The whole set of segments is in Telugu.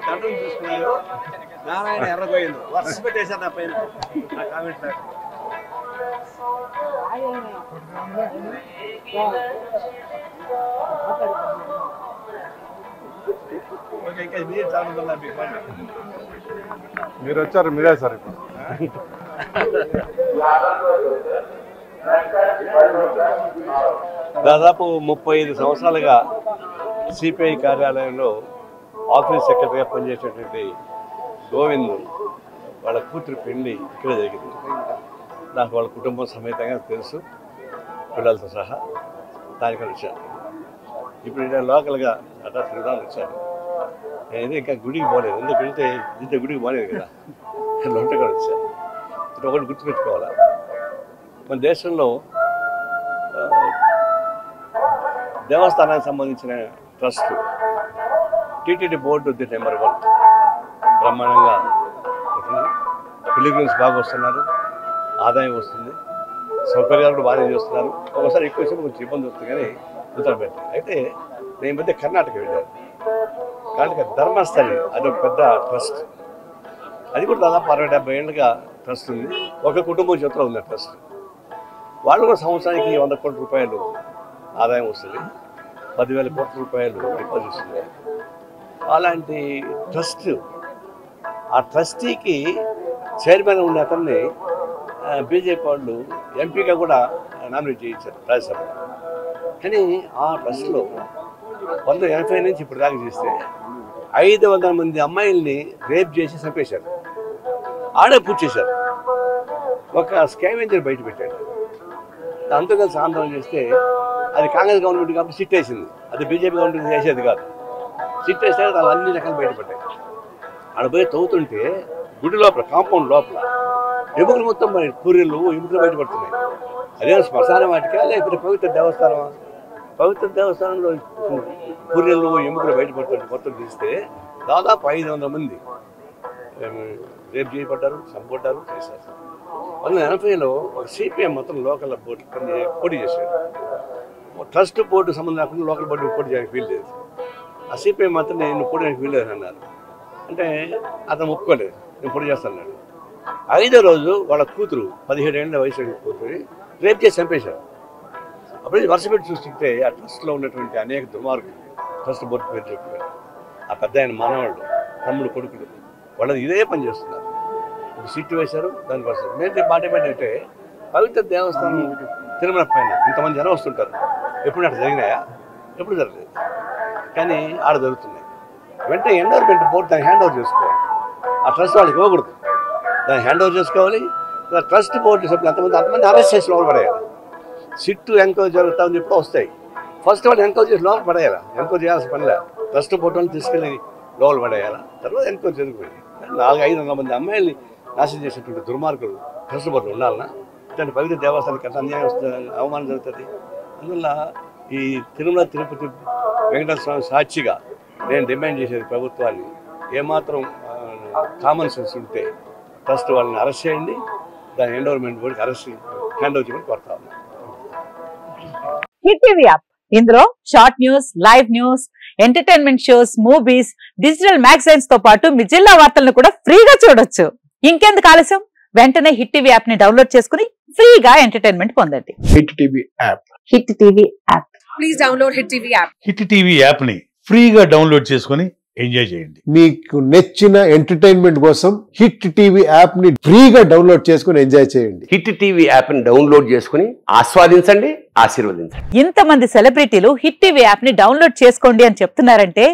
దండం చూసుకున్నారు నారాయణ ఎర్రపోయింది వర్ష పెట్టేశారు నా పైన నా కామెంట్ మీరు వచ్చారు మీరే సార్ దాదాపు 35 సంవత్సరాలుగా సిపిఐ కార్యాలయంలో ఆఫీస్ సెక్రటరీగా పనిచేసేటువంటి గోవింద్ వాళ్ళ కూతురు పెళ్లి ఇక్కడ జరిగింది. నాకు వాళ్ళ కుటుంబం సమేతంగా తెలుసు, పిల్లలతో సహా. దానికని వచ్చాను. ఇప్పుడు నేను లోకల్గా అట్లా తిరుగుదామని వచ్చాను. నేను ఇంకా గుడికి పోలేదు, ఎందుకు వెళ్తే ఇంత గుడికి పోలేదు కదా, లోటగా వచ్చాను. ఇప్పుడు ఒకటి గుర్తుపెట్టుకోవాలా, మన దేశంలో దేవస్థానానికి సంబంధించిన ట్రస్ట్ టీటీడీ బోర్డు నెంబర్ 1 బ్రహ్మాండంగా పిలిగ్రిమ్స్ బాగా వస్తున్నారు, ఆదాయం వస్తుంది, సౌకర్యాలు కూడా బాగానే చేస్తున్నారు. ఒకసారి ఎక్కువ వచ్చి కొంచెం ఇబ్బంది వస్తుంది కానీ ఉత్తరం పెట్టారు. అయితే నేను మధ్య కర్ణాటక వెళ్ళాను. కర్ణాటక ధర్మస్థలి అదొక పెద్ద ట్రస్ట్, అది కూడా దాదాపు 60-70 ఏళ్ళుగా ట్రస్ట్ ఉంది. ఒక కుటుంబం చేతిలో ఉంది ట్రస్ట్. వాళ్ళు కూడా సంవత్సరానికి 100 కోట్ల రూపాయలు ఆదాయం వస్తుంది, 10,000 కోట్ల రూపాయలు డిపాజిట్ వస్తుంది. అలాంటి ట్రస్ట్, ఆ ట్రస్టీకి చైర్మన్ ఉన్న అతన్ని బీజేపీ వాళ్ళు ఎంపీగా కూడా నామినేట్ చేయించారు రాజ్యసభలో. కానీ ఆ ట్రస్ట్లో 1980 నుంచి ఇప్పుడు దాకా చేస్తే 500 మంది అమ్మాయిల్ని రేప్ చేసి చంపేశారు, ఆడే పూర్తి చేశారు. ఒక స్కావెంజర్ బయట పెట్టాడు. దాంతో కలిసి ఆందోళన చేస్తే అది కాంగ్రెస్ గవర్నమెంట్ కాబట్టి సిట్ వేసింది, అది బీజేపీ గవర్నమెంట్ చేసేది కాదు. సిట్ వేస్తే వాళ్ళు అన్ని రకాలు బయటపడ్డాయి. ఆడ పోయి తవ్వుతుంటే గుడి లోపల, కాంపౌండ్ లోపల ఎముకలు మొత్తం మరి పూరీలు ఎముకలు బయటపడుతున్నాయి. అదే శ్మశాన వాటికా లేకపోతే పవిత్ర దేవస్థానమా? పవిత్ర దేవస్థానంలో పూరీలు ఎముకలు బయటపడుతుంటే మొత్తం తీస్తే దాదాపు 500 మంది రేపు చేయబడ్డారు, చంపబడ్డారు, చేశారు. 1980లో ఒక సిపిఎం మొత్తం లోకల్ బోర్డు పోటీ చేశాడు. ట్రస్ట్ బోర్డు సంబంధం లేకుండా లోకల్ బోర్డు పోటీ చేయడానికి వీల్లేదు. ఆ సిపిఎం మాత్రం నేను పోటీ చేయడానికి వీల్లేదు అన్నారు. అంటే అతను ఒప్పుకోలేదు, నేను పోటీ చేస్తాను. 5వ రోజు వాళ్ళ కూతురు 17 ఏళ్ళ వయసు కూతురు రేపు చేసి చంపేశారు. అప్పుడు వరుస పెట్టి చూస్తుంటే ఆ ట్రస్ట్లో ఉన్నటువంటి అనేక దుర్మార్గులు, ట్రస్ట్ బోర్డు పేరు చెప్పారు, ఆ పెద్ద ఆయన మనవాళ్ళు, తమ్ముడు, కొడుకులు, వాళ్ళది ఇదే పని చేస్తున్నారు. ఒక సీట్లు వేశారు, దానికి వస్తారు. మేము మాట ఏంటంటే పవిత్ర దేవస్థానం తిరుమల పైన ఇంతమంది జనం వస్తుంటారు, ఎప్పుడు అట్లా జరిగినాయా? ఎప్పుడు జరగలేదు. కానీ ఆడ జరుగుతున్నాయి. వెంటనే ఎన్విరాన్మెంట్ బోర్డు దాన్ని హ్యాండ్ ఓవర్ చేసుకోవాలి. ఆ ట్రస్ట్ వాళ్ళకి ఇవ్వకూడదు, దాన్ని హ్యాండ్ ఓవర్ చేసుకోవాలి. ట్రస్ట్ బోర్డు సభ్యులు అంతమంది అరెస్ట్ చేసి లోపల పడేయాలి. సిట్టు ఎంక్వైరీ జరుగుతామని చెప్పి వస్తాయి. ఫస్ట్ వాళ్ళు ఎంక్వైరీ చేసి లోపల పడేయాలా? ఎంక్వైరీ చేయాల్సిన పనిలే, ట్రస్ట్ బోర్డు తీసుకెళ్ళి లోపల పడేయాలా. తర్వాత ఎంక్వైరీ జరిగిపోయింది. 400-500 మంది అమ్మాయిల్ని నాశనం చేసేటువంటి దుర్మార్గులు ట్రస్ట్ బోర్డు ఉండాలన్నా? ఇట్లాంటి పవిత్ర దేవస్థానానికి ఎంత అన్యాయం వస్తుంది, అవమానం జరుగుతుంది. అందువల్ల ఈ తిరుమల తిరుపతి వెంకటేశ్వర స్వామి సాక్షిగా నేను డిమాండ్ చేసేది ప్రభుత్వాన్ని, ఏమాత్రం కామన్ సెన్స్ ఉంటే ట్రస్ట్ వాళ్ళని అరెస్ట్ చేయండి, దాని ఎండోర్మెంట్ బోర్డుకి హ్యాండ్ ఓవర్ చేయమని కోరుతా ఉన్నాను. హిట్ టీవీ యాప్, ఇందులో short news, live news, entertainment shows, movies, digital magazines తో పాటు మీ జిల్లా వార్తలను కూడా ఫ్రీగా చూడొచ్చు. ఇంకెందుకు ఆలస్యం, వెంటనే హిట్ టీవీ యాప్ ని డౌన్లోడ్ చేసుకుని ఫ్రీగా ఎంటర్టైన్మెంట్ పొందండి. Hit TV app, hit TV app, please download hit TV app. Hit TV app ని ఫ్రీగా డౌన్లోడ్ చేసుకొని ఎంజాయ్ చేయండి. మీకు నచ్చిన ఎంటర్టైన్మెంట్ కోసం హిట్ టీవీ యాప్ ని ఫ్రీగా డౌన్లోడ్ చేసుకుని ఎంజాయ్ చేయండి. హిట్ టీవీ యాప్ ని డౌన్లోడ్ చేసుకుని ఆస్వాదించండి, ఆశీర్వదించండి. ఇంతమంది సెలబ్రిటీలు హిట్ టీవీ యాప్ ని డౌన్లోడ్ చేసుకోండి అని చెప్తున్నారంటే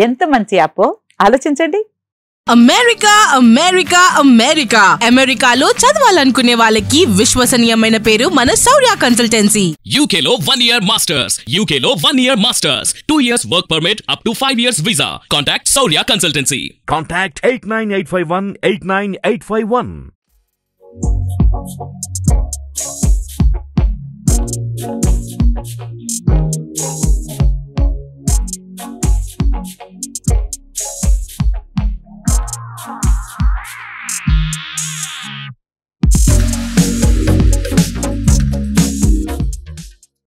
ఎంత మంచి యాప్ ఆలోచించండి. అమెరికా అమెరికా అమెరికా అమెరికాలో చదవాలనుకునే వాళ్ళకి విశ్వసనీయమైన పేరు మన శౌర్య కన్సల్టెన్సీ. UK లో 1 year masters, UK లో 1 year masters, 2 years work permit up to 5 years visa. Contact Saurya Consultancy. Contact 89851 89851.